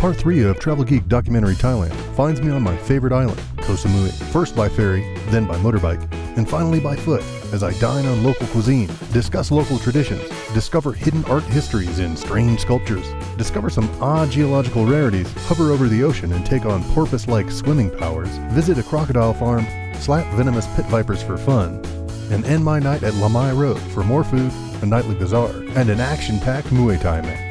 Part 3 of Travel Geek Documentary Thailand finds me on my favorite island, Koh Samui, first by ferry, then by motorbike, and finally by foot, as I dine on local cuisine, discuss local traditions, discover hidden art histories in strange sculptures, discover some odd geological rarities, hover over the ocean and take on porpoise-like swimming powers, visit a crocodile farm, slap venomous pit vipers for fun, and end my night at Lamai Road for more food, a nightly bazaar, and an action-packed Muay Thai match.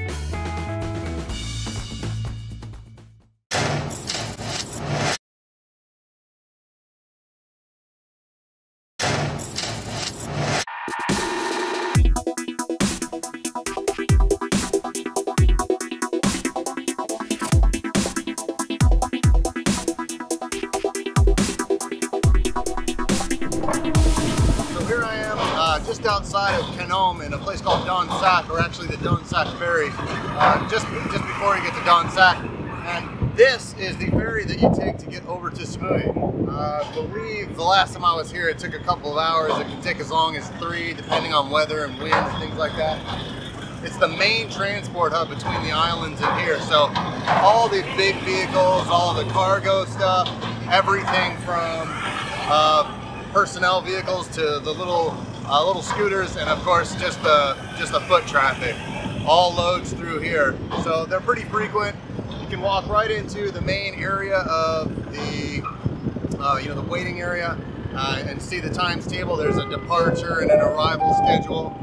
Just outside of Kanom in a place called Don Sak, or actually the Don Sak ferry, just before you get to Don Sak. And this is the ferry that you take to get over to Samui. I believe the last time I was here it took a couple of hours. It can take as long as 3 depending on weather and wind and things like that. It's the main transport hub between the islands and here. So all the big vehicles, all the cargo stuff, everything from personnel vehicles to the little scooters, and of course just the foot traffic, all loads through here. So they're pretty frequent. You can walk right into the main area of the the waiting area and see the times table. There's a departure and an arrival schedule,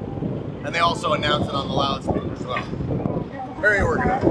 and they also announce it on the loudspeaker as well. Very organized.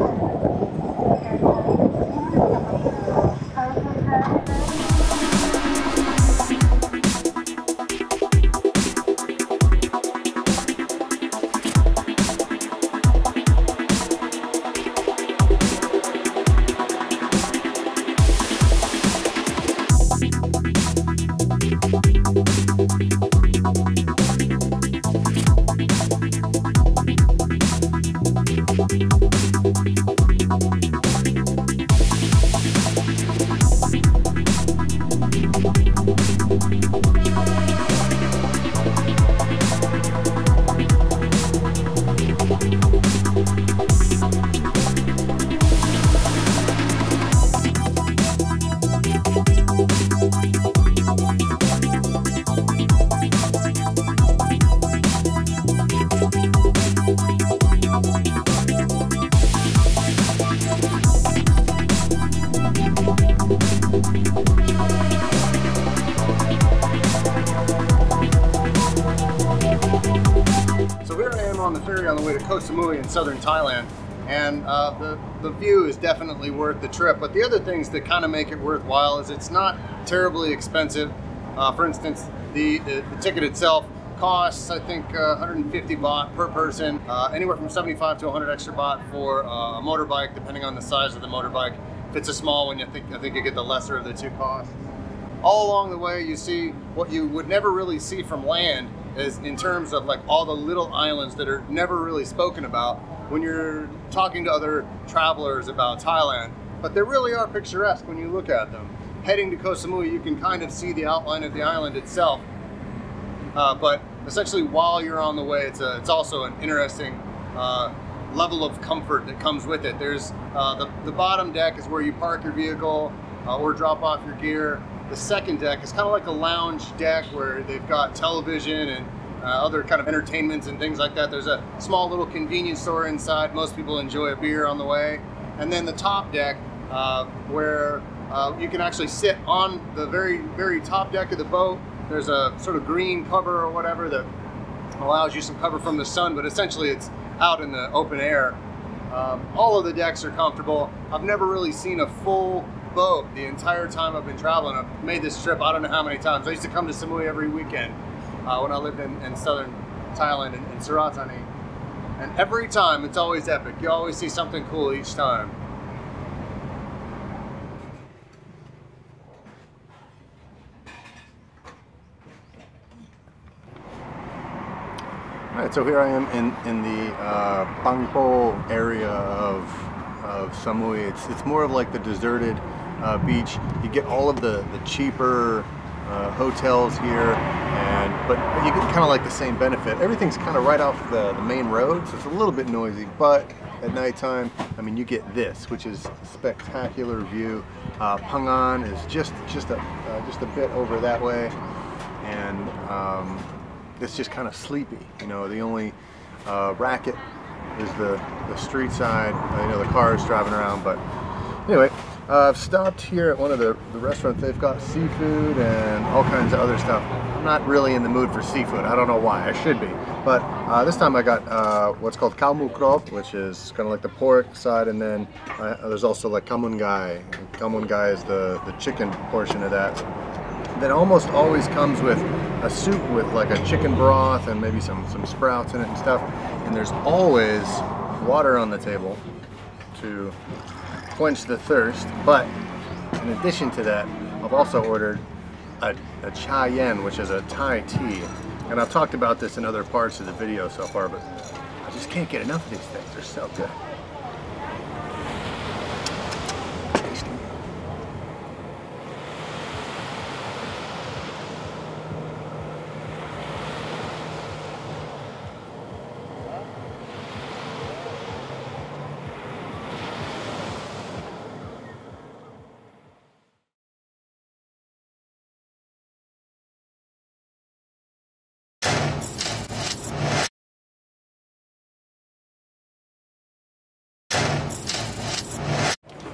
On the ferry on the way to Koh Samui in southern Thailand, and the view is definitely worth the trip. But the other things that kind of make it worthwhile is it's not terribly expensive. For instance, the ticket itself costs, I think, 150 baht per person, anywhere from 75 to 100 extra baht for a motorbike, depending on the size of the motorbike. If it's a small one, I think you get the lesser of the two costs. All along the way, you see what you would never really see from land, is in terms of like all the little islands that are never really spoken about when you're talking to other travelers about Thailand. But they really are picturesque when you look at them. Heading to Koh Samui, you can kind of see the outline of the island itself. But essentially, while you're on the way, it's also an interesting level of comfort that comes with it. There's the bottom deck is where you park your vehicle or drop off your gear. The second deck is kind of like a lounge deck where they've got television and other kind of entertainments and things like that. There's a small little convenience store inside. Most people enjoy a beer on the way. And then the top deck where you can actually sit on the very, very top deck of the boat. There's a sort of green cover or whatever that allows you some cover from the sun, but essentially it's out in the open air. All of the decks are comfortable. I've never really seen a full boat the entire time I've been traveling. I've made this trip I don't know how many times. I used to come to Samui every weekend when I lived in southern Thailand in Suratthani, and every time it's always epic. You always see something cool each time. All right, so here I am in the Bangpo area of Samui. It's more of like the deserted beach. You get all of the cheaper hotels here, but you get kind of like the same benefit. Everything's kind of right off the main road, so it's a little bit noisy, but at nighttime, I mean, you get this, which is spectacular view. Pangan is just a bit over that way, and it's just kind of sleepy. You know, the only racket is the street side. You know, the cars driving around. But anyway, I've stopped here at one of the restaurants. They've got seafood and all kinds of other stuff. I'm not really in the mood for seafood. I don't know why. I should be. But this time I got what's called kalmu krop, which is kind of like the pork side, and then there's also like kamungai. Kamungai is the chicken portion of that. That almost always comes with a soup with like a chicken broth and maybe some sprouts in it and stuff. And there's always water on the table to quench the thirst. But in addition to that, I've also ordered a chai yen, which is a Thai tea. And I've talked about this in other parts of the video so far, but I just can't get enough of these things. They're so good. Tasty.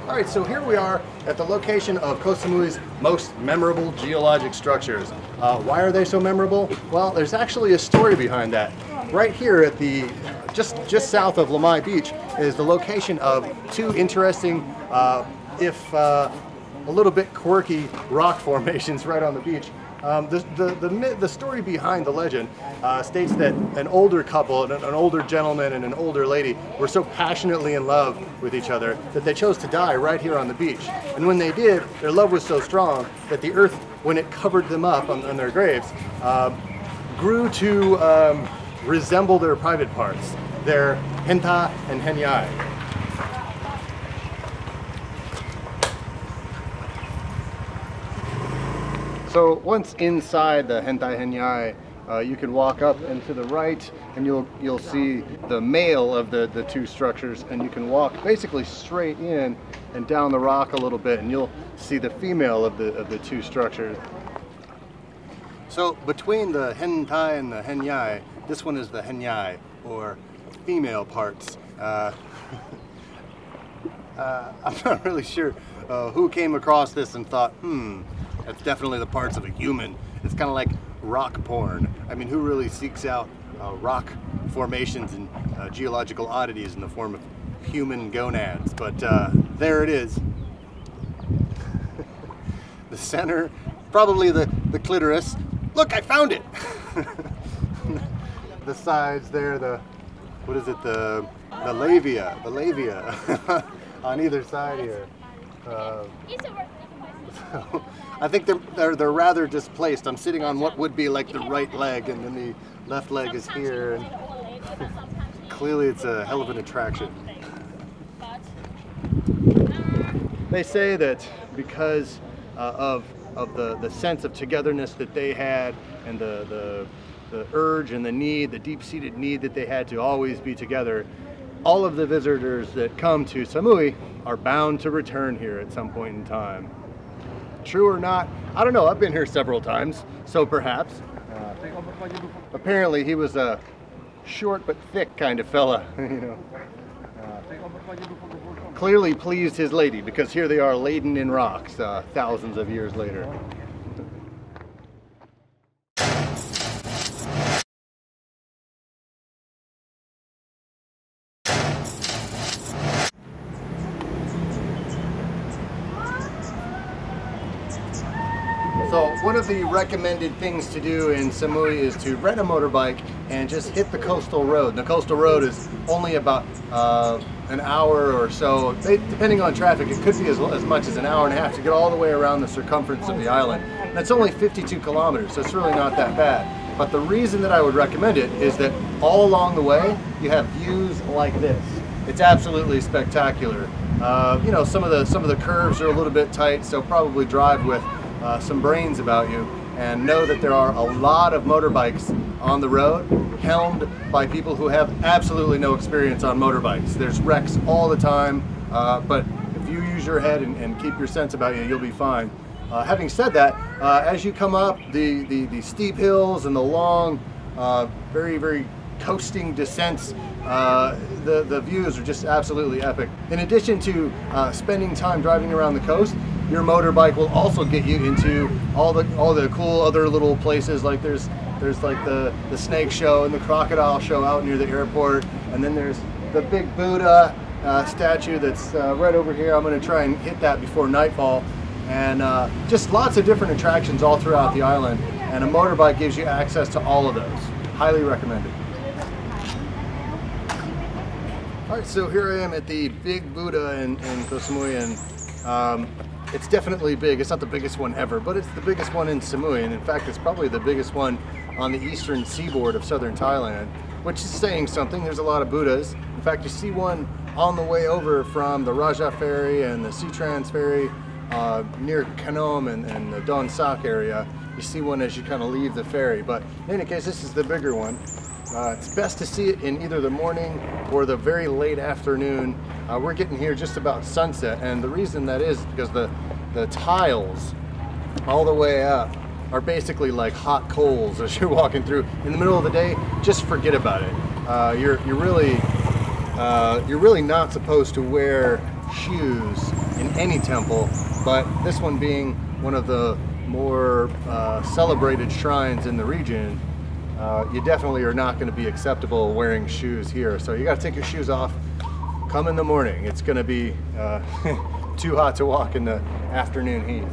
All right, so here we are at the location of Koh Samui's most memorable geologic structures. Why are they so memorable? Well, there's actually a story behind that. Right here at the, just south of Lamai Beach is the location of two interesting, if a little bit quirky rock formations right on the beach. The story behind the legend states that an older couple, an older gentleman and an older lady, were so passionately in love with each other that they chose to die right here on the beach. And when they did, their love was so strong that the earth, when it covered them up on their graves, grew to resemble their private parts, their henta and henyai. So once inside the hentai henyai, you can walk up and to the right, and you'll see the male of the two structures, and you can walk basically straight in and down the rock a little bit, and you'll see the female of the two structures. So between the hentai and the henyai, this one is the henyai, or female parts. I'm not really sure who came across this and thought, that's definitely the parts of a human. It's kind of like rock porn. I mean, who really seeks out rock formations and geological oddities in the form of human gonads? But there it is. The center, probably the clitoris. Look, I found it! The sides there, what is it, the labia on either side here. So, I think they're rather displaced. I'm sitting on what would be like the right leg, and then the left leg is here, and clearly it's a hell of an attraction. They say that because of the sense of togetherness that they had, and the urge and the need, the deep-seated need that they had to always be together, all of the visitors that come to Samui are bound to return here at some point in time. True or not, I don't know. I've been here several times, so perhaps. Apparently he was a short but thick kind of fella, you know. Clearly pleased his lady, because here they are laden in rocks thousands of years later. So one of the recommended things to do in Samui is to rent a motorbike and just hit the coastal road. The coastal road is only about an hour or so, depending on traffic. It could be as much as an hour and a half to get all the way around the circumference of the island. And it's only 52 kilometers, so it's really not that bad. But the reason that I would recommend it is that all along the way, you have views like this. It's absolutely spectacular. You know, some of the curves are a little bit tight, so probably drive with some brains about you. and know that there are a lot of motorbikes on the road, helmed by people who have absolutely no experience on motorbikes. There's wrecks all the time, but if you use your head and keep your sense about you, you'll be fine. Having said that, as you come up the steep hills and the long, very coasting descents, the views are just absolutely epic. In addition to spending time driving around the coast, your motorbike will also get you into all the cool other little places. Like there's like the snake show and the crocodile show out near the airport, and then there's the big Buddha statue that's right over here. I'm going to try and hit that before nightfall, and just lots of different attractions all throughout the island, and a motorbike gives you access to all of those. Highly recommended. Alright, so here I am at the big Buddha in Koh Samui, and it's definitely big. It's not the biggest one ever, but it's the biggest one in Samui, and in fact it's probably the biggest one on the eastern seaboard of southern Thailand, which is saying something. There's a lot of Buddhas. In fact, you see one on the way over from the Raja ferry and the Sea Trans ferry near Kanom and the Don Sak area. You see one as you kind of leave the ferry, but in any case, this is the bigger one. It's best to see it in either the morning or the very late afternoon. We're getting here just about sunset, and the reason that is because the tiles all the way up are basically like hot coals as you're walking through. In the middle of the day, just forget about it. You're really not supposed to wear shoes in any temple, but this one being one of the more celebrated shrines in the region, you definitely are not going to be acceptable wearing shoes here. So you got to take your shoes off. Come in the morning. It's going to be too hot to walk in the afternoon heat.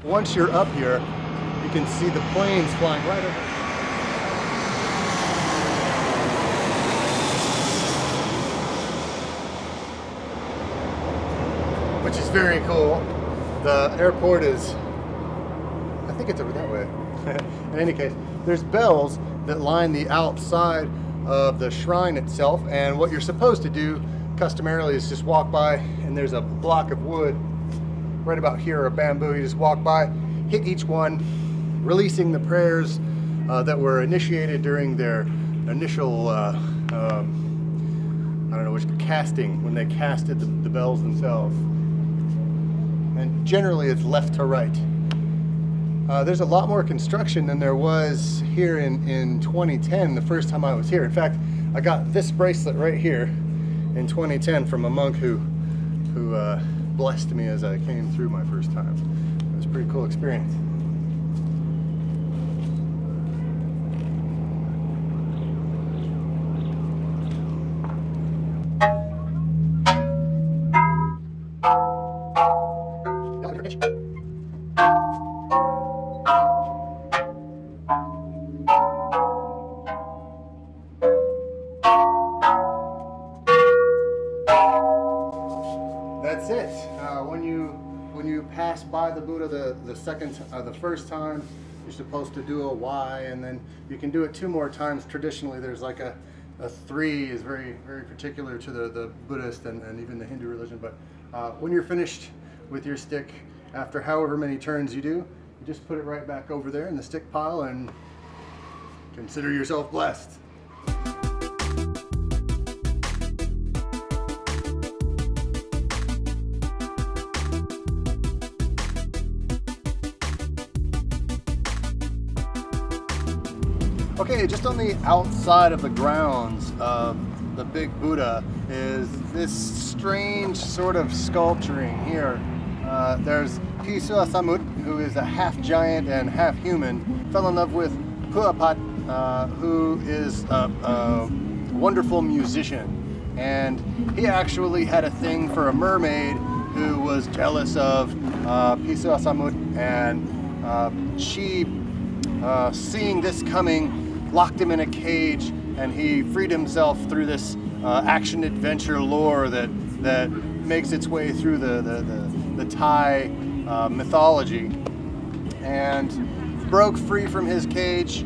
Once you're up here, you can see the planes flying right over. Which is very cool. The airport is, I think it's over that way. In any case, there's bells that line the outside of the shrine itself, and what you're supposed to do customarily is just walk by, and there's a block of wood right about here, a bamboo. You just walk by, hit each one, releasing the prayers that were initiated during their initial, I don't know which, casting, when they casted the bells themselves. And generally it's left to right. There's a lot more construction than there was here in 2010, the first time I was here. In fact, I got this bracelet right here in 2010 from a monk who blessed me as I came through my first time. It was a pretty cool experience. That's it. When you pass by the Buddha the first time, you're supposed to do a Y, and then you can do it 2 more times. Traditionally, there's like a 3 is very particular to the Buddhist and even the Hindu religion. But when you're finished with your stick, after however many turns you do, you just put it right back over there in the stick pile and consider yourself blessed. Okay, just on the outside of the grounds of the big Buddha is this strange sort of sculpturing here. There's Koh Samui, who is a half giant and half human, fell in love with Puapat, who is a wonderful musician. And he actually had a thing for a mermaid who was jealous of Koh Samui, and she, seeing this coming, locked him in a cage, and he freed himself through this action-adventure lore that makes its way through the Thai mythology, and broke free from his cage.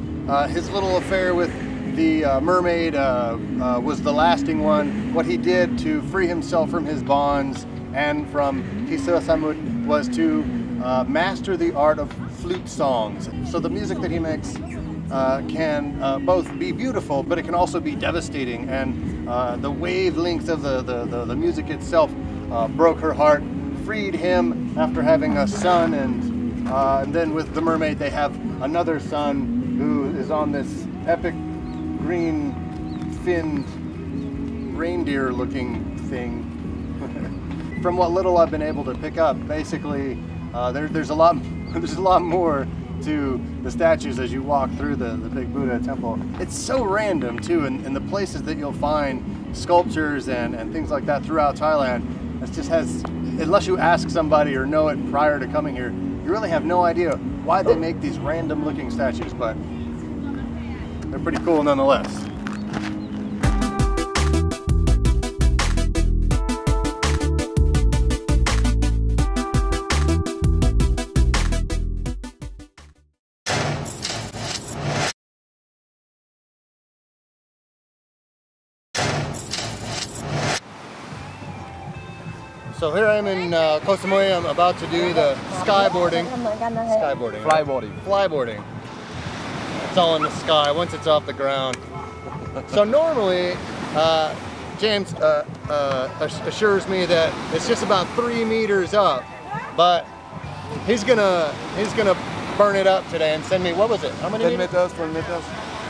His little affair with the mermaid was the lasting one. What he did to free himself from his bonds and from Koh Samui was to master the art of flute songs. So the music that he makes can both be beautiful, but it can also be devastating. And the wavelength of the music itself broke her heart, freed him after having a son, and then with the mermaid they have another son who is on this epic green finned reindeer looking thing. From what little I've been able to pick up, basically there's a lot more to the statues as you walk through the big Buddha temple. It's so random too, and the places that you'll find sculptures and things like that throughout Thailand, it just has, unless you ask somebody or know it prior to coming here, you really have no idea why they make these random looking statues, but they're pretty cool nonetheless. So here I am in Koh Samui. I'm about to do the skyboarding. Flyboarding. It's all in the sky once it's off the ground. So normally, James assures me that it's just about 3 meters up, but he's gonna burn it up today and send me, what was it? How many 10 meters? meters, 12 meters.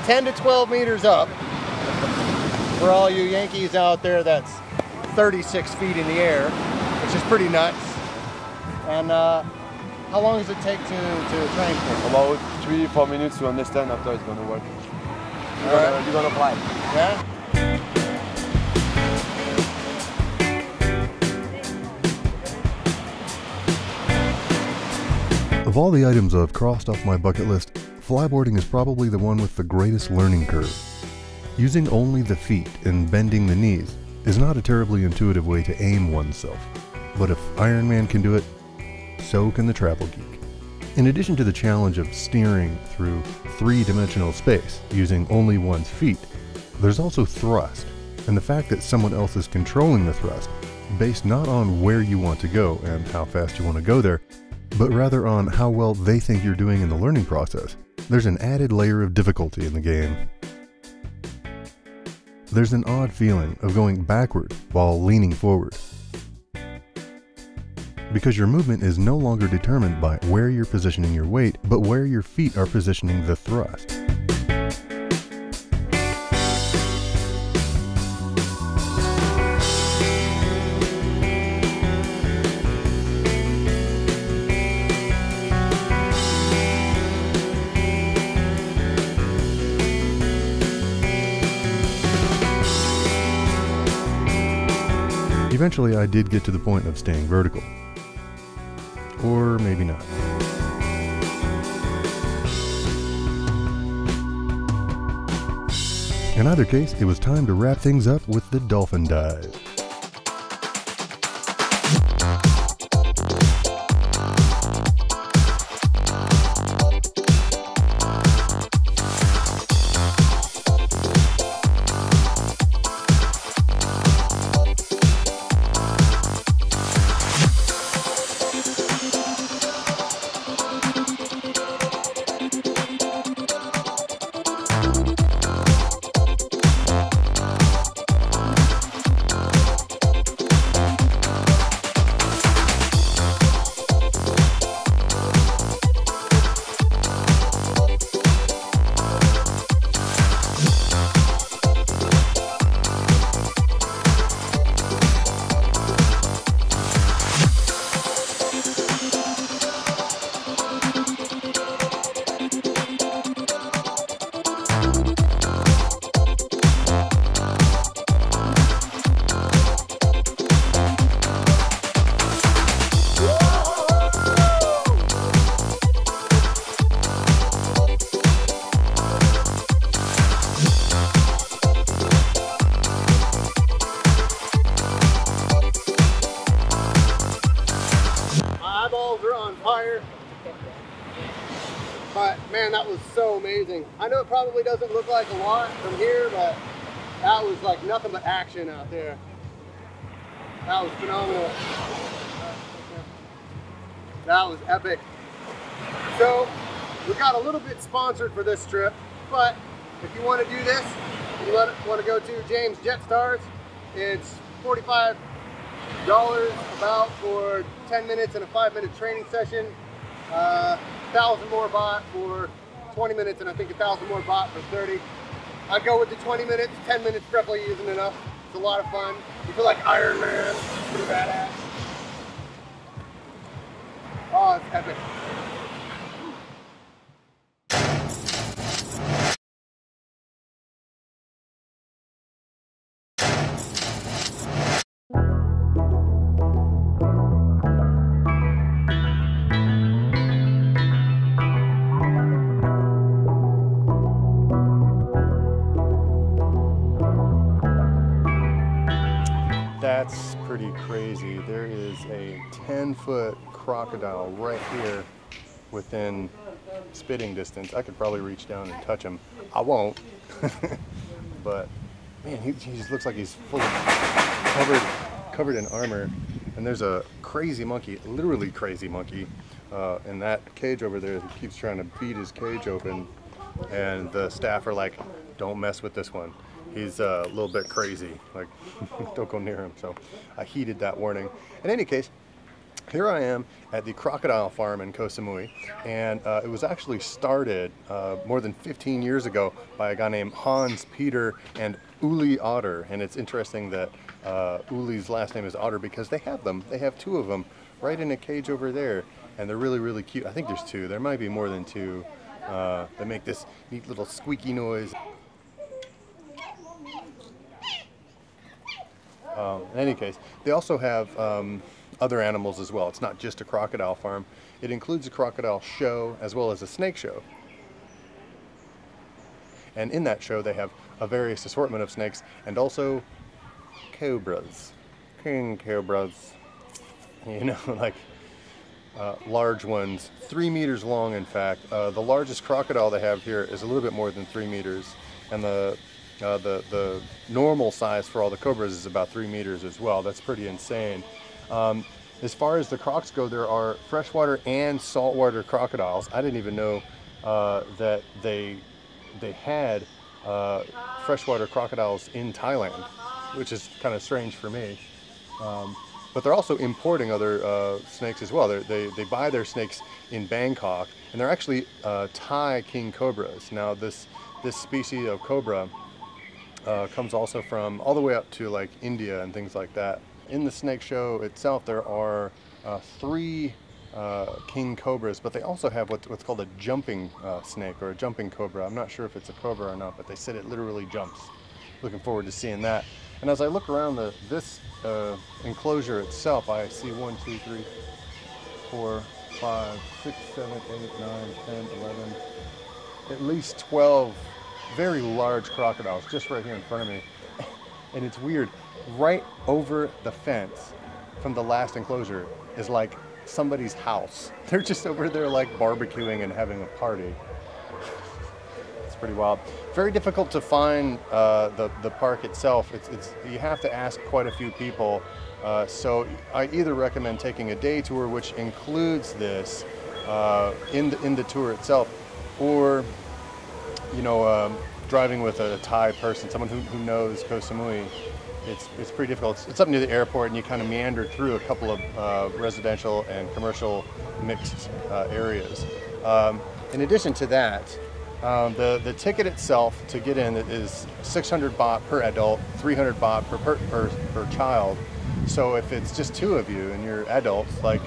10 to 12 meters up. For all you Yankees out there, that's 36 feet in the air, which is pretty nuts. And how long does it take to train for? About 3-4 minutes to understand after it's going to work. You're going to fly. Yeah? Of all the items I've crossed off my bucket list, flyboarding is probably the one with the greatest learning curve. Using only the feet and bending the knees is not a terribly intuitive way to aim oneself, but if Iron Man can do it, so can the Travel Geek. In addition to the challenge of steering through three-dimensional space using only one's feet, there's also thrust, and the fact that someone else is controlling the thrust, based not on where you want to go and how fast you want to go there, but rather on how well they think you're doing in the learning process. There's an added layer of difficulty in the game. There's an odd feeling of going backward while leaning forward, because your movement is no longer determined by where you're positioning your weight, but where your feet are positioning the thrust. Eventually, I did get to the point of staying vertical. Or maybe not. In either case, it was time to wrap things up with the dolphin dive. Man, that was so amazing. I know it probably doesn't look like a lot from here, but that was like nothing but action out there. That was phenomenal. That was epic. So we got a little bit sponsored for this trip, but if you want to do this, you want to go to James Jetstars, it's $45 about for 10 minutes and a 5-minute training session. 1,000 more baht for 20 minutes, and I think 1,000 more baht for 30. I'd go with the 20 minutes. 10 minutes probably isn't enough. It's a lot of fun. You feel like Iron Man. Pretty badass. Oh, it's epic. That's pretty crazy. There is a 10-foot crocodile right here within spitting distance. I could probably reach down and touch him. I won't. But man, he just looks like he's fully covered in armor. And there's a crazy monkey, literally crazy monkey, in that cage over there. He keeps trying to beat his cage open. And the staff are like, don't mess with this one. He's a little bit crazy, like don't go near him. So I heeded that warning. In any case, here I am at the crocodile farm in Koh Samui, and it was actually started more than 15 years ago by a guy named Hans Peter and Uli Otter. And it's interesting that Uli's last name is Otter because they have them. They have 2 of them right in a cage over there, and they're really, really cute. I think there's 2. There might be more than 2. They make this neat little squeaky noise. In any case, they also have other animals as well. It's not just a crocodile farm. It includes a crocodile show as well as a snake show. And in that show, they have a various assortment of snakes and also cobras, king cobras, you know, like large ones, 3 meters long. In fact, the largest crocodile they have here is a little bit more than 3 meters, and the normal size for all the cobras is about 3 meters as well. That's pretty insane. As far as the crocs go, there are freshwater and saltwater crocodiles. I didn't even know that they had freshwater crocodiles in Thailand, which is kind of strange for me. But they're also importing other snakes as well. They buy their snakes in Bangkok, and they're actually Thai king cobras. Now this species of cobra comes also from all the way up to like India and things like that. In the snake show itself, there are 3 king cobras, but they also have what's called a jumping snake or a jumping cobra. I'm not sure if it's a cobra or not, but they said it literally jumps. Looking forward to seeing that. And as I look around this enclosure itself, I see 1, 2, 3, 4, 5, 6, 7, 8, 9, 10, 11, at least 12 very large crocodiles just right here in front of me. And it's weird, right over the fence from the last enclosure is like somebody's house. They're just over there like barbecuing and having a party. It's pretty wild. Very difficult to find the park itself. You have to ask quite a few people. So I either recommend taking a day tour, which includes this in the tour itself, or driving with a Thai person, someone who knows Koh Samui. It's pretty difficult. It's up near the airport, and you kind of meander through a couple of residential and commercial mixed areas. In addition to that, the ticket itself to get in is 600 baht per adult, 300 baht per child. So if it's just 2 of you and you're adults, like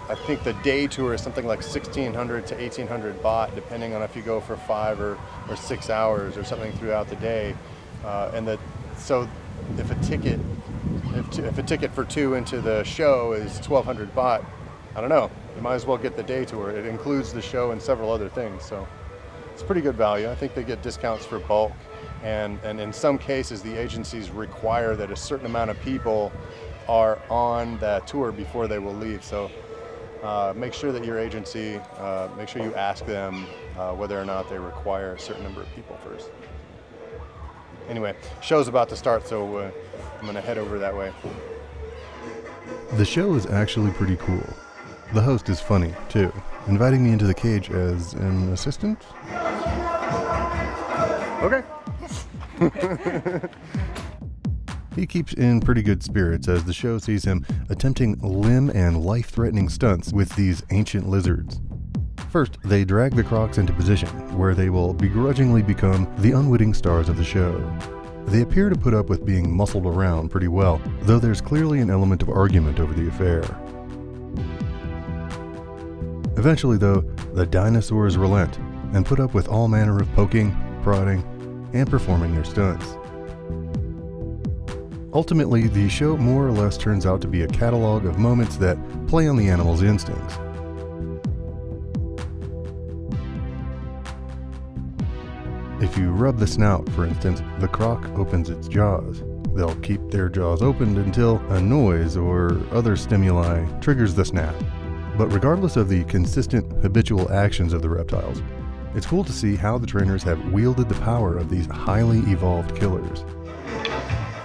I think the day tour is something like 1,600 to 1,800 baht, depending on if you go for 5 or 6 hours or something throughout the day. So if a ticket for 2 into the show is 1,200 baht, I don't know, you might as well get the day tour. It includes the show and several other things, so it's pretty good value. I think they get discounts for bulk, and in some cases the agencies require that a certain amount of people are on that tour before they will leave. So make sure that your agency, make sure you ask them whether or not they require a certain number of people first. Anyway, show's about to start, so I'm going to head over that way. The show is actually pretty cool. The host is funny, too, inviting me into the cage as an assistant. Okay. He keeps in pretty good spirits as the show sees him attempting limb and life-threatening stunts with these ancient lizards. First, they drag the crocs into position, where they will begrudgingly become the unwitting stars of the show. They appear to put up with being muscled around pretty well, though there's clearly an element of argument over the affair. Eventually, though, the dinosaurs relent and put up with all manner of poking, prodding, and performing their stunts. Ultimately, the show more or less turns out to be a catalog of moments that play on the animal's instincts. If you rub the snout, for instance, the croc opens its jaws. They'll keep their jaws opened until a noise or other stimuli triggers the snap. But regardless of the consistent, habitual actions of the reptiles, it's cool to see how the trainers have wielded the power of these highly evolved killers.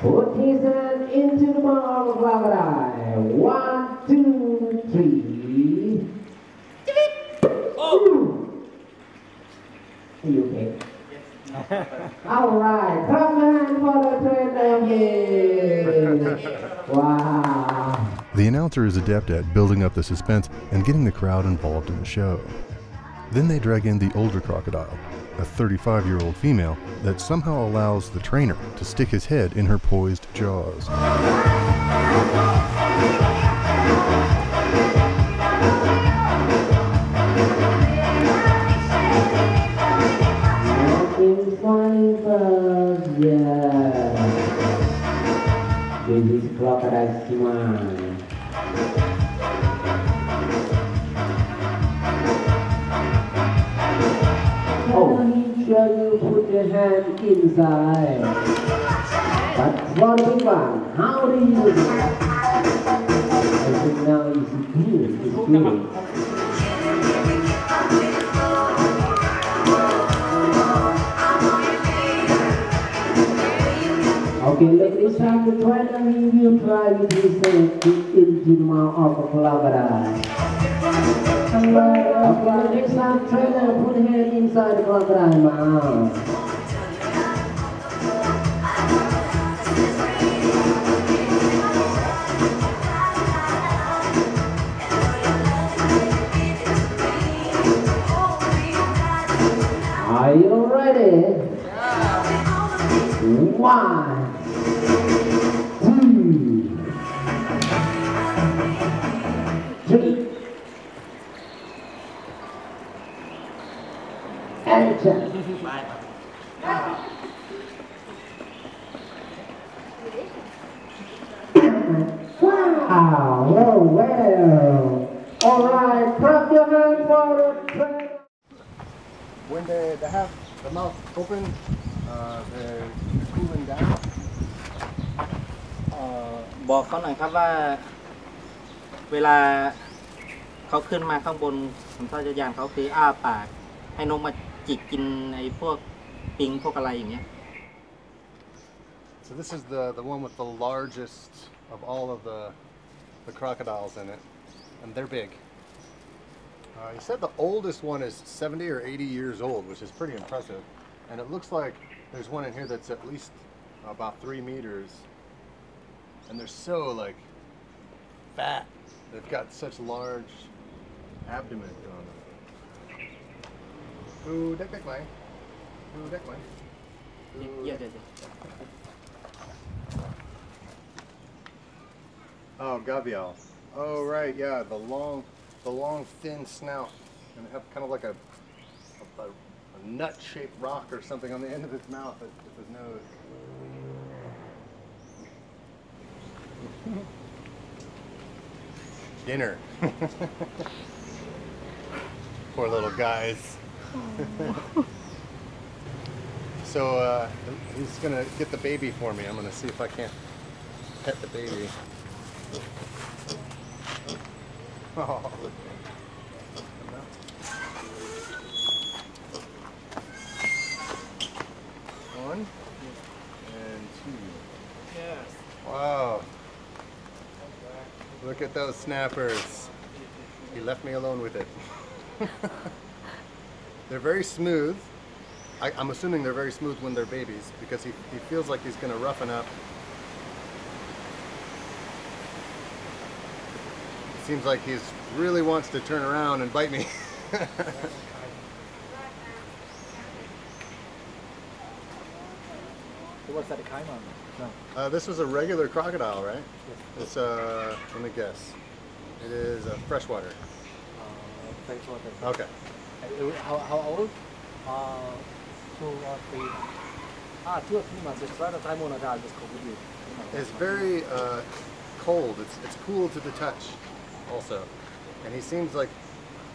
Put his hand into the mouth of crocodile. 1, 2, 3. Oh! Are you okay? Yes. Alright, clap your hand for the trainer. Wow. The announcer is adept at building up the suspense and getting the crowd involved in the show. Then they drag in the older crocodile, a 35-year-old female that somehow allows the trainer to stick his head in her poised jaws. This is crocodile smile. Oh, he sure you put your hand inside. But for the big one, how do you use it? I think now it's good. It's good. Okay, let me start the trainer. He will try with his hand into the mouth of a crocodile. Okay, the next time trainer put hand inside the crocodile mouth. Are you ready? 1, 2, 3. Action. Wow, oh, well. Alright, clap your hand for the trainer. When they have the mouth open, they're cooling down. บอกเขาหน่อยครับว่าเวลาเขาขึ้นมาข้างบนสัญชาตญาณเขาคืออ้าปากให้นกมาจิกกินไอ้พวกปิงพวกอะไรอย่างเงี้ย So this is the one with the largest of all of the crocodiles in it, and they're big. He said the oldest one is 70 or 80 years old, which is pretty impressive. And it looks like there's one in here that's at least about 3 meters. And they're so like fat. They've got such large abdomen on them. Ooh, deck way. Ooh, deck way. Yeah. Oh, gavial. Oh, right, yeah, the long thin snout, and they have kind of like a nut-shaped rock or something on the end of his mouth with his nose. Dinner. Poor little guys. So he's gonna get the baby for me. I'm gonna see if I can't pet the baby. Oh. Look at those snappers. He left me alone with it. They're very smooth. I'm assuming they're very smooth when they're babies because he feels like he's going to roughen up. It seems like he really wants to turn around and bite me. What's that, a caiman? No. This was a regular crocodile, right? Yes. It's, let me guess. It is freshwater. Freshwater. Okay. How old? 2 or 3. 2 or 3 months. It's right at time on a just with you. It's very cold. It's cool to the touch, also, and he seems like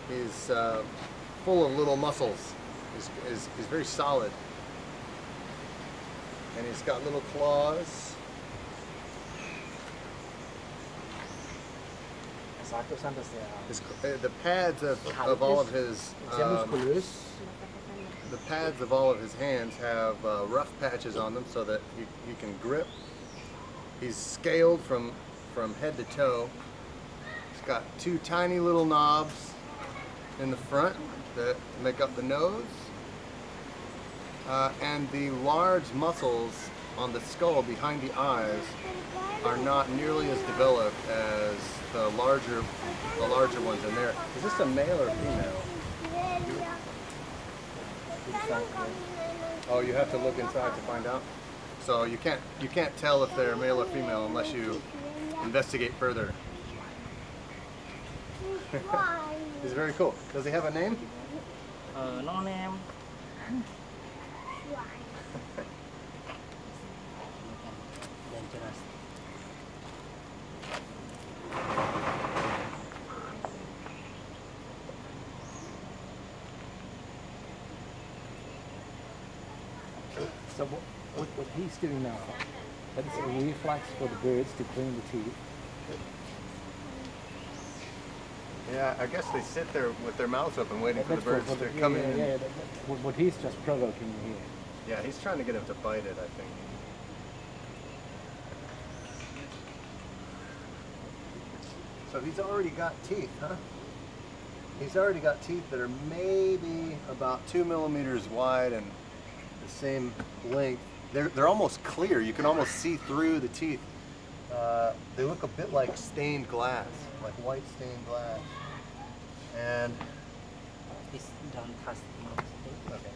he's full of little muscles. He's very solid, and he's got little claws. The pads of all of his the pads of all of his hands have rough patches on them so that he can grip. He's scaled from head to toe. He's got 2 tiny little knobs in the front that make up the nose, and the large muscles on the skull behind the eyes are not nearly as developed as the larger ones in there. Is this a male or female? Oh, you have to look inside to find out. So you can't tell if they're male or female unless you investigate further. He's very cool. Does he have a name? No name. Dangerous. So what he's doing now, that is a reflex for the birds to clean the teeth. Yeah, I guess they sit there with their mouths open waiting for the birds to come in. Yeah, what he's just provoking here. Yeah, he's trying to get him to bite it, I think. So he's already got teeth, huh? He's already got teeth that are maybe about 2 millimeters wide and the same length. They're almost clear. You can almost see through the teeth. They look a bit like stained glass, like white stained glass. And It's don't touch the okay.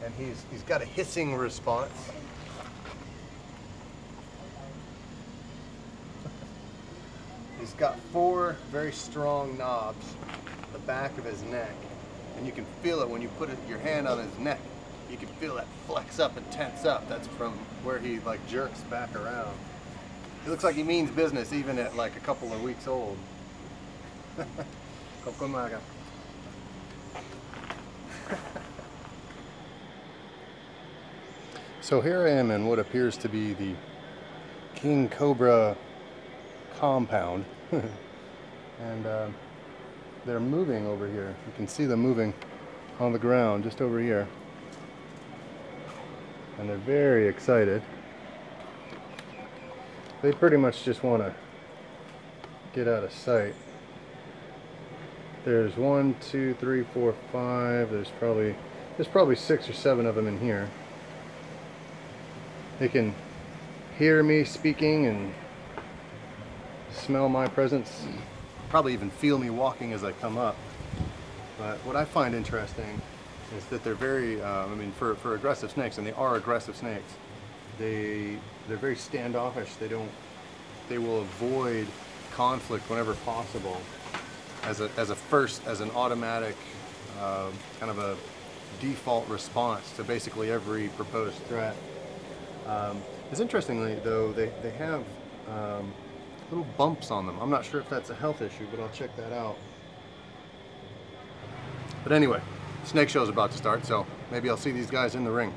And he's got a hissing response. He's got 4 very strong knobs at the back of his neck, and you can feel it when you put your hand on his neck. You can feel that flex up and tense up. That's from where he like jerks back around. He looks like he means business even at like a couple of weeks old. So here I am in what appears to be the King Cobra compound. And they're moving over here. You can see them moving on the ground just over here. And they're very excited. They pretty much just want to get out of sight. There's 1, 2, 3, 4, 5. There's probably 6 or 7 of them in here. They can hear me speaking and smell my presence. Probably even feel me walking as I come up. But what I find interesting is that they're very, I mean, for aggressive snakes, and they are aggressive snakes, they're very standoffish. They will avoid conflict whenever possible as an automatic kind of a default response to basically every proposed threat. It's interestingly though, they have little bumps on them. I'm not sure if that's a health issue, but I'll check that out. But anyway, snake show's about to start, so maybe I'll see these guys in the ring.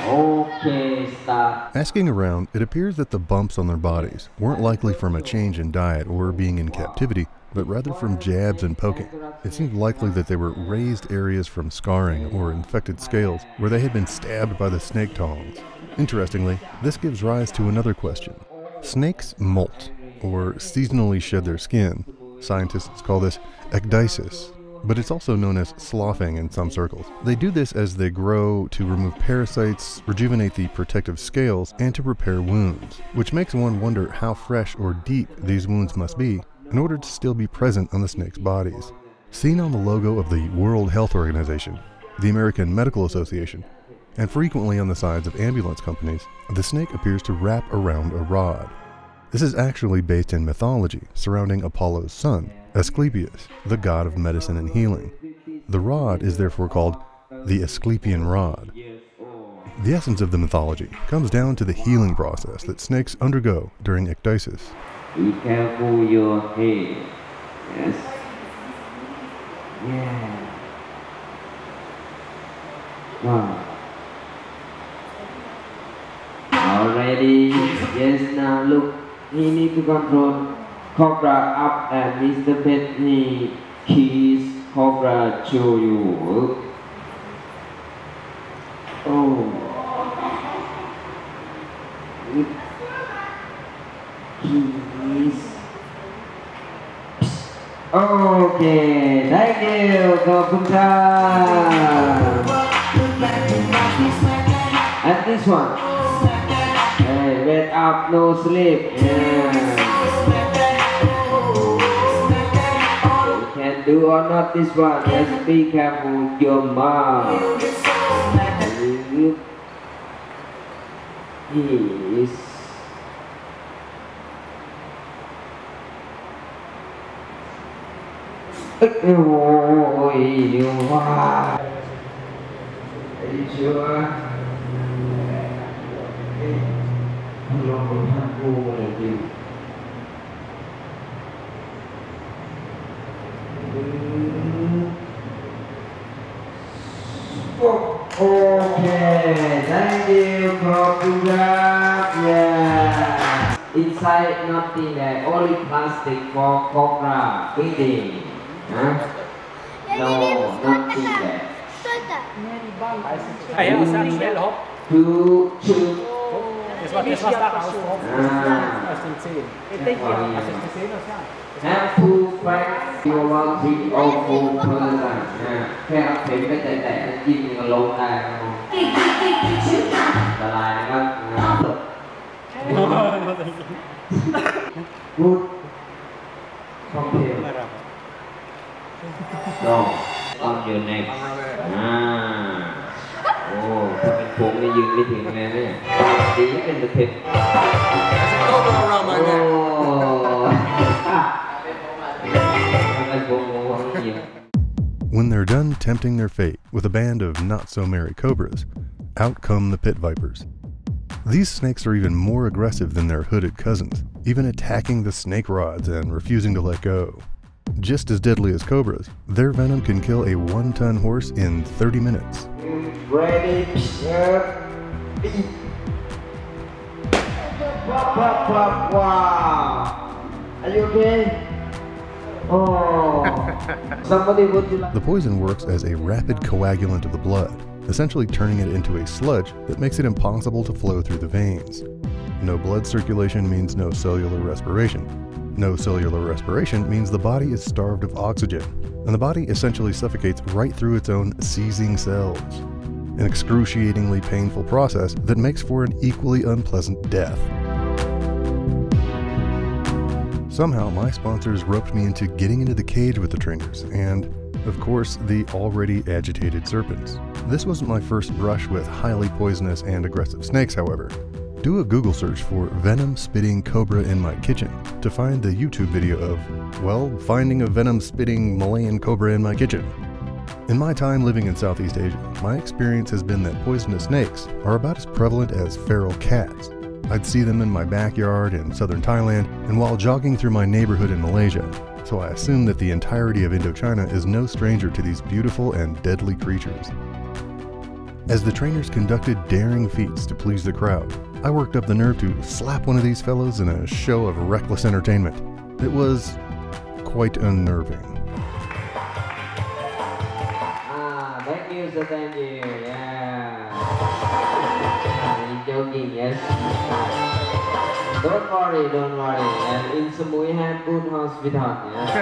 Okay, stop. Asking around, it appears that the bumps on their bodies weren't likely from a change in diet or being in captivity, but rather from jabs and poking. It seemed likely that they were raised areas from scarring or infected scales where they had been stabbed by the snake tongs. Interestingly, this gives rise to another question. Snakes molt, or seasonally shed their skin. Scientists call this ecdysis, but it's also known as sloughing in some circles. They do this as they grow to remove parasites, rejuvenate the protective scales, and to repair wounds, which makes one wonder how fresh or deep these wounds must be in order to still be present on the snake's bodies. Seen on the logo of the World Health Organization, the American Medical Association, and frequently on the sides of ambulance companies, the snake appears to wrap around a rod. This is actually based in mythology surrounding Apollo's son, Asclepius, the god of medicine and healing. The rod is therefore called the Asclepian rod. The essence of the mythology comes down to the healing process that snakes undergo during ecdysis. Be careful your head. Yes. Yeah. Wow. Already. Yes, now look. He need to control Cobra up and Mr. Pet he keys Cobra show you. Oh. Keys. Okay, thank you, Kopunta. And this one. Hey, wake up, no sleep. Yeah. You can do or not this one. Just be careful with your mouth. Yes. Oh, you are. Are you sure? Okay, thank you, Kopunga. Yeah. Inside nothing there, only plastic for cobra feeding. Huh? No, nothing there. Two. Have full fact you want to awful person. Theo thì cái tệ tệ chim như lộn này là lại đó. Good. Không hiểu. Go on your next. Oh, ถ้าเป็นผมนี่ยืนไม่ถึงเลยเนี่ยดีเป็นตะเข็บ When they're done tempting their fate with a band of not-so-merry cobras, out come the pit vipers. These snakes are even more aggressive than their hooded cousins, even attacking the snake rods and refusing to let go. Just as deadly as cobras, their venom can kill a 1-ton horse in 30 minutes. Ready, wow. Are you okay? Oh. Somebody would you like... The poison works as a rapid coagulant of the blood, essentially turning it into a sludge that makes it impossible to flow through the veins. No blood circulation means no cellular respiration. No cellular respiration means the body is starved of oxygen, and the body essentially suffocates right through its own seizing cells. An excruciatingly painful process that makes for an equally unpleasant death. Somehow, my sponsors roped me into getting into the cage with the trainers, and, of course, the already agitated serpents. This wasn't my first brush with highly poisonous and aggressive snakes, however. Do a Google search for venom-spitting cobra in my kitchen to find the YouTube video of, well, finding a venom-spitting Malayan cobra in my kitchen. In my time living in Southeast Asia, my experience has been that poisonous snakes are about as prevalent as feral cats. I'd see them in my backyard in southern Thailand and while jogging through my neighborhood in Malaysia, so I assume that the entirety of Indochina is no stranger to these beautiful and deadly creatures. As the trainers conducted daring feats to please the crowd, I worked up the nerve to slap one of these fellows in a show of reckless entertainment. It was quite unnerving. Thank you, so thank you. Yeah. Joking, yes. Don't worry, don't worry. And in Samui have good hospital. Yes.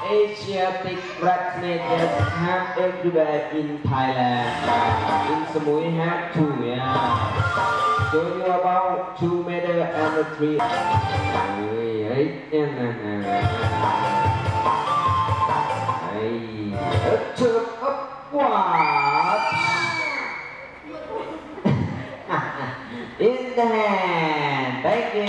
Asiatic rat snake have everywhere in Thailand. In Samui have two, yeah. So you about 2 meter and 3. In the hand. Thank you.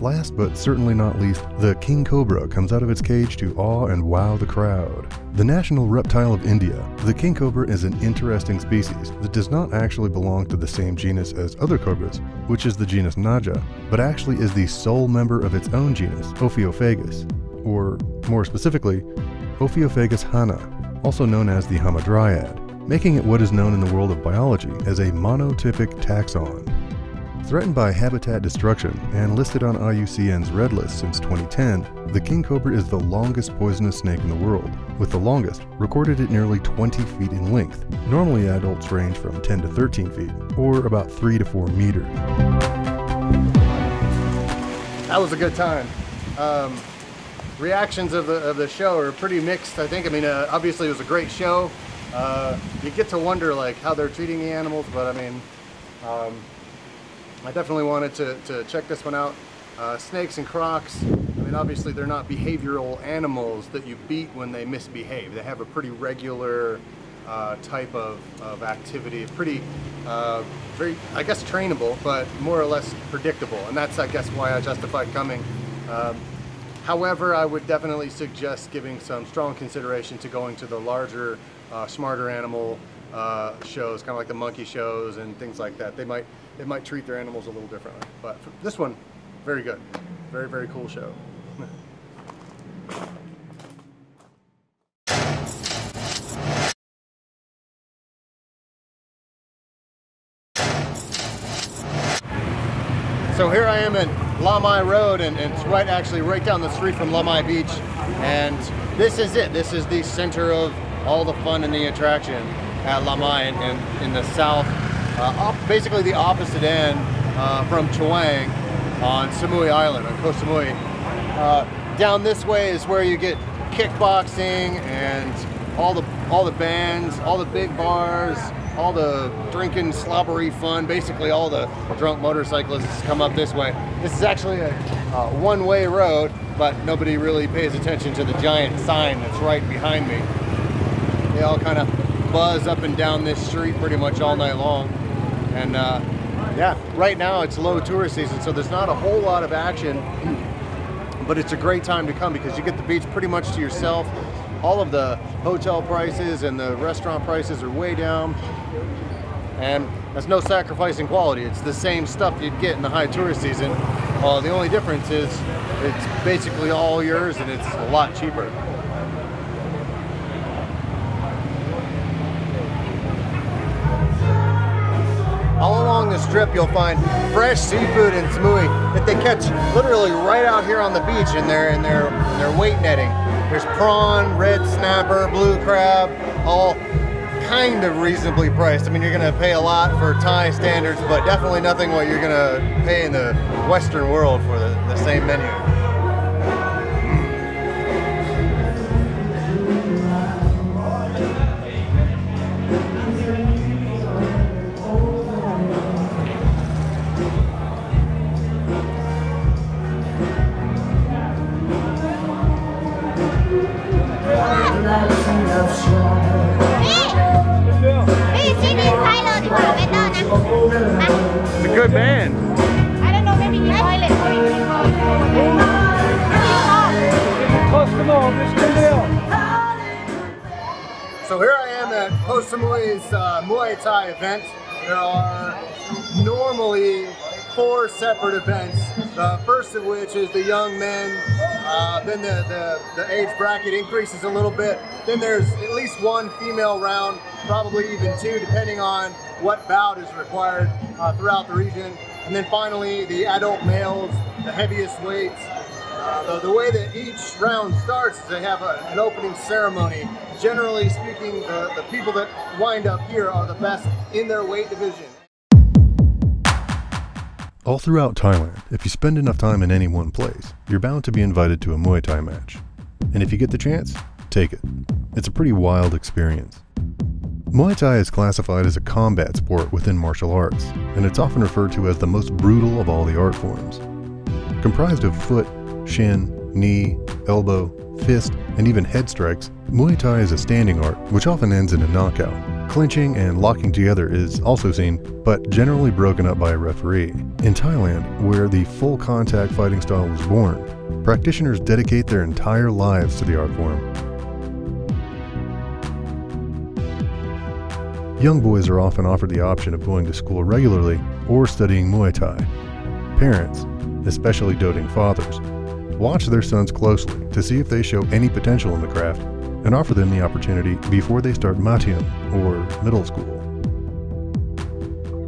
Last but certainly not least, the king cobra comes out of its cage to awe and wow the crowd. The national reptile of India, the king cobra is an interesting species that does not actually belong to the same genus as other cobras, which is the genus Naja, but actually is the sole member of its own genus, Ophiophagus, or more specifically, Ophiophagus hana, also known as the hamadryad, making it what is known in the world of biology as a monotypic taxon. Threatened by habitat destruction and listed on IUCN's Red List since 2010, the king cobra is the longest poisonous snake in the world, with the longest recorded at nearly 20 feet in length. Normally adults range from 10 to 13 feet, or about 3 to 4 meters. That was a good time. Reactions of the show are pretty mixed, I think. I mean, obviously it was a great show. You get to wonder like how they're treating the animals, but I mean, I definitely wanted to check this one out. Snakes and crocs, I mean, obviously they're not behavioral animals that you beat when they misbehave. They have a pretty regular type of activity, pretty, very, I guess, trainable, but more or less predictable. And that's, I guess, why I justified coming. However, I would definitely suggest giving some strong consideration to going to the larger, smarter animal shows, kind of like the monkey shows and things like that. They might treat their animals a little differently. But for this one, very good. Very, very cool show. So here I am at Lamai Road, and it's actually right down the street from Lamai Beach. And this is it. This is the center of all the fun and the attraction at Lamai in the south. Basically the opposite end from Chaweng on Samui Island, on Koh Samui. Down this way is where you get kickboxing and all the bands, all the big bars, all the drinking, slobbery fun. Basically all the drunk motorcyclists come up this way. This is actually a one-way road, but nobody really pays attention to the giant sign that's right behind me. They all kind of buzz up and down this street pretty much all night long. And yeah, right now it's low tourist season, so there's not a whole lot of action, but it's a great time to come because you get the beach pretty much to yourself. All of the hotel prices and the restaurant prices are way down, and there's no sacrifice in quality. It's the same stuff you'd get in the high tourist season. The only difference is it's basically all yours and it's a lot cheaper. All along the strip you'll find fresh seafood in Samui that they catch literally right out here on the beach in their weight netting. There's prawn, red snapper, blue crab, all kind of reasonably priced. I mean, you're gonna pay a lot for Thai standards, but definitely nothing what you're gonna pay in the Western world for the same menu. It's a good band. I don't know, maybe the toilet. So here I am at Koh Samui's Muay Thai event. There are normally 4 separate events. The first of which is the young men. Then the age bracket increases a little bit. Then there's at least 1 female round, probably even 2, depending on what bout is required throughout the region. And then finally, the adult males, the heaviest weights. The way that each round starts is they have an opening ceremony. Generally speaking, the people that wind up here are the best in their weight division. All throughout Thailand, if you spend enough time in any one place, you're bound to be invited to a Muay Thai match. And if you get the chance, take it. It's a pretty wild experience. Muay Thai is classified as a combat sport within martial arts, and it's often referred to as the most brutal of all the art forms. Comprised of foot, shin, knee, elbow, fist, and even head strikes, Muay Thai is a standing art which often ends in a knockout. Clinching and locking together is also seen, but generally broken up by a referee. In Thailand, where the full contact fighting style was born, practitioners dedicate their entire lives to the art form. Young boys are often offered the option of going to school regularly or studying Muay Thai. Parents, especially doting fathers, watch their sons closely to see if they show any potential in the craft and offer them the opportunity before they start Madhyam, or middle school.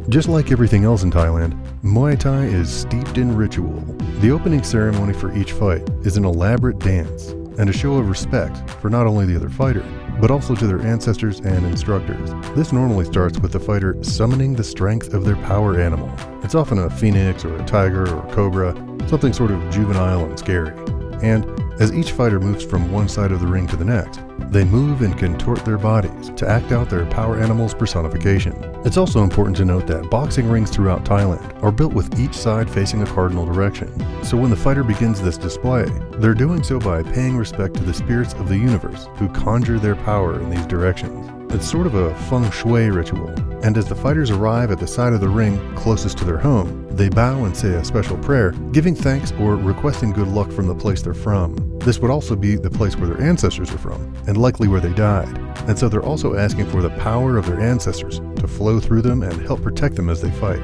Just like everything else in Thailand, Muay Thai is steeped in ritual. The opening ceremony for each fight is an elaborate dance and a show of respect for not only the other fighter, but also to their ancestors and instructors. This normally starts with the fighter summoning the strength of their power animal. It's often a phoenix or a tiger or a cobra, something sort of juvenile and scary. And as each fighter moves from one side of the ring to the next, they move and contort their bodies to act out their power animal's personification. It's also important to note that boxing rings throughout Thailand are built with each side facing a cardinal direction. So when the fighter begins this display, they're doing so by paying respect to the spirits of the universe who conjure their power in these directions. It's sort of a feng shui ritual, and as the fighters arrive at the side of the ring closest to their home, they bow and say a special prayer, giving thanks or requesting good luck from the place they're from. This would also be the place where their ancestors are from, and likely where they died, and so they're also asking for the power of their ancestors to flow through them and help protect them as they fight.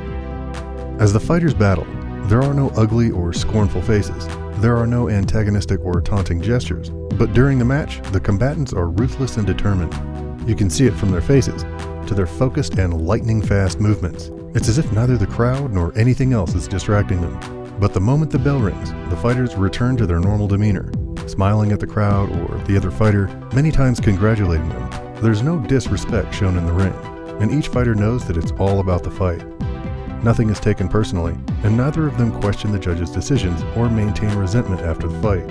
As the fighters battle, there are no ugly or scornful faces. There are no antagonistic or taunting gestures, but during the match, the combatants are ruthless and determined. You can see it from their faces, to their focused and lightning-fast movements. It's as if neither the crowd nor anything else is distracting them. But the moment the bell rings, the fighters return to their normal demeanor, smiling at the crowd or the other fighter, many times congratulating them. There's no disrespect shown in the ring, and each fighter knows that it's all about the fight. Nothing is taken personally, and neither of them question the judge's decisions or maintain resentment after the fight.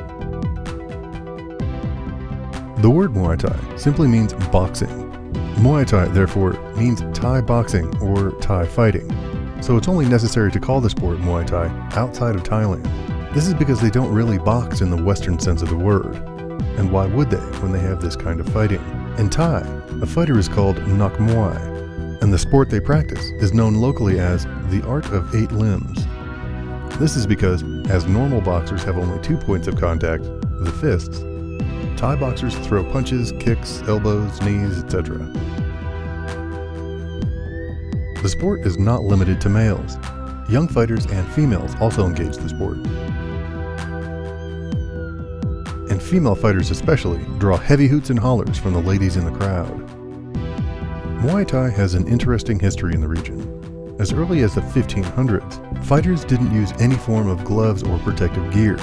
The word Muay Thai simply means boxing. Muay Thai, therefore, means Thai boxing or Thai fighting. So it's only necessary to call the sport Muay Thai outside of Thailand. This is because they don't really box in the Western sense of the word. And why would they when they have this kind of fighting? In Thai, a fighter is called Nak Muay, and the sport they practice is known locally as the art of 8 limbs. This is because, as normal boxers have only 2 points of contact, the fists, Thai boxers throw punches, kicks, elbows, knees, etc. The sport is not limited to males. Young fighters and females also engage the sport. And female fighters especially draw heavy hoots and hollers from the ladies in the crowd. Muay Thai has an interesting history in the region. As early as the 1500s, fighters didn't use any form of gloves or protective gear.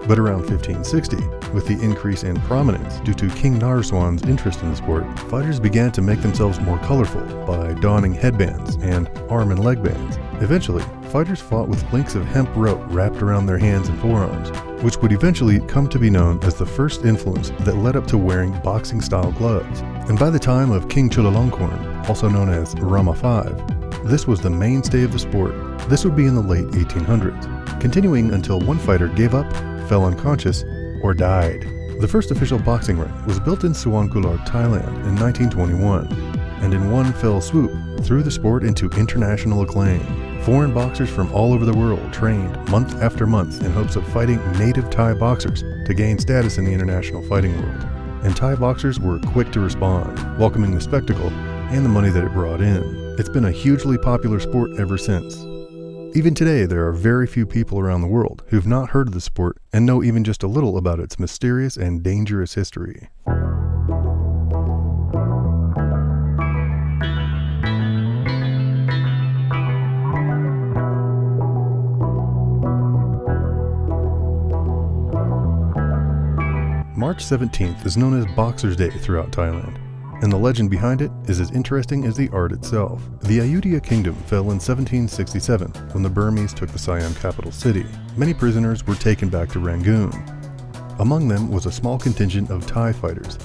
But around 1560, with the increase in prominence due to King Narswan's interest in the sport, fighters began to make themselves more colorful by donning headbands and arm and leg bands. Eventually, fighters fought with links of hemp rope wrapped around their hands and forearms, which would eventually come to be known as the first influence that led up to wearing boxing-style gloves. And by the time of King Chulalongkorn, also known as Rama V, this was the mainstay of the sport. This would be in the late 1800s, continuing until one fighter gave up, fell unconscious, or died. The first official boxing ring was built in Suwankular, Thailand in 1921, and in one fell swoop threw the sport into international acclaim. Foreign boxers from all over the world trained month after month in hopes of fighting native Thai boxers to gain status in the international fighting world. And Thai boxers were quick to respond, welcoming the spectacle and the money that it brought in. It's been a hugely popular sport ever since. Even today, there are very few people around the world who've not heard of the sport and know even just a little about its mysterious and dangerous history. March 17th is known as Boxers' Day throughout Thailand, and the legend behind it is as interesting as the art itself. The Ayutthaya Kingdom fell in 1767 when the Burmese took the Siam capital city. Many prisoners were taken back to Rangoon. Among them was a small contingent of Thai fighters.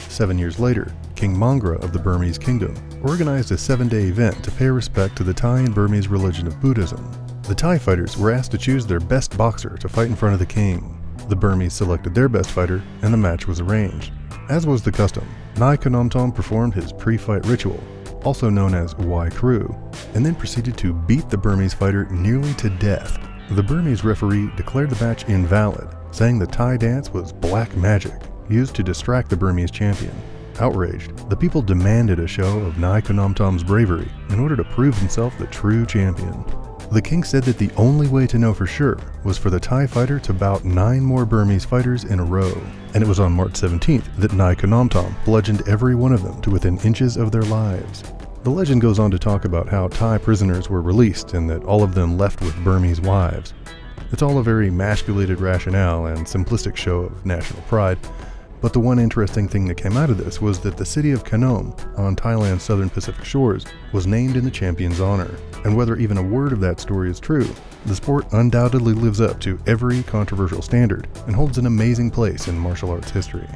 7 years later, King Mangra of the Burmese kingdom organized a 7-day event to pay respect to the Thai and Burmese religion of Buddhism. The Thai fighters were asked to choose their best boxer to fight in front of the king. The Burmese selected their best fighter, and the match was arranged. As was the custom, Nai Konomtom performed his pre-fight ritual, also known as Wai Kru, and then proceeded to beat the Burmese fighter nearly to death. The Burmese referee declared the match invalid, saying the Thai dance was black magic, used to distract the Burmese champion. Outraged, the people demanded a show of Nai Konomtom's bravery in order to prove himself the true champion. The king said that the only way to know for sure was for the Thai fighter to bout 9 more Burmese fighters in a row, and it was on March 17th that Nai Konomtom bludgeoned every one of them to within inches of their lives. The legend goes on to talk about how Thai prisoners were released and that all of them left with Burmese wives. It's all a very emasculated rationale and simplistic show of national pride, but the one interesting thing that came out of this was that the city of Kanom on Thailand's southern Pacific shores was named in the champion's honor. And whether even a word of that story is true, the sport undoubtedly lives up to every controversial standard and holds an amazing place in martial arts history.